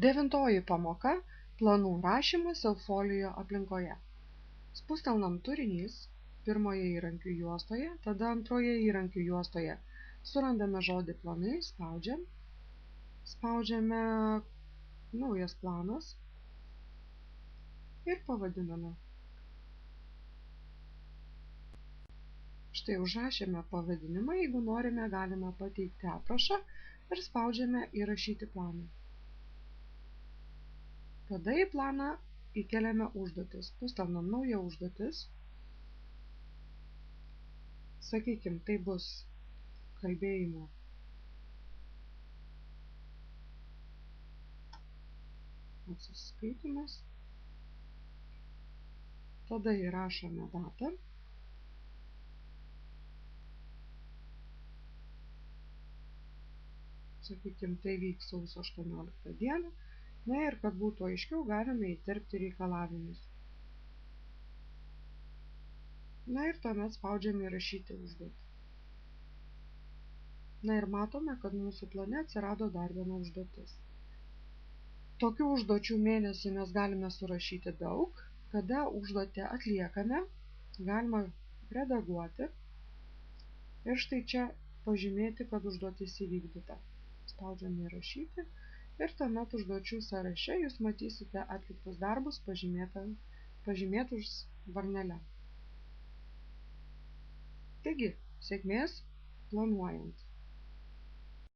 9 pamoka – planų rašymas Elfolio aplinkoje. Spustelnam turinys pirmoje įrankių juostoje, tada antroje įrankių juostoje. Surandame žodį planai, spaudžiame naujas planas ir pavadiname. Štai užrašėme pavadinimą, jeigu norime, galime pateikti aprašą ir spaudžiame įrašyti planą. Tada į planą įkeliame užduotis. Spustelnam naują užduotis. Sakykime, tai bus kalbėjimo atsiskaitimas. Tada įrašome datą. Sakykime, tai vyks sausio 18 dieną. Na ir kad būtų aiškiau, galime įterpti reikalavimus. Na ir tuomet spaudžiame įrašyti užduotį. Na ir matome, kad mūsų plane atsirado dar viena užduotis. Tokių užduočių mėnesį mes galime surašyti daug. Kada užduotį atliekame, galima redaguoti. Ir štai čia pažymėti, kad užduotis įvykdyta. Spaudžiame įrašyti. Ir tuomet užduočių sąraše jūs matysite atliktus darbus pažymėtus varnele. Taigi, sėkmės planuojant.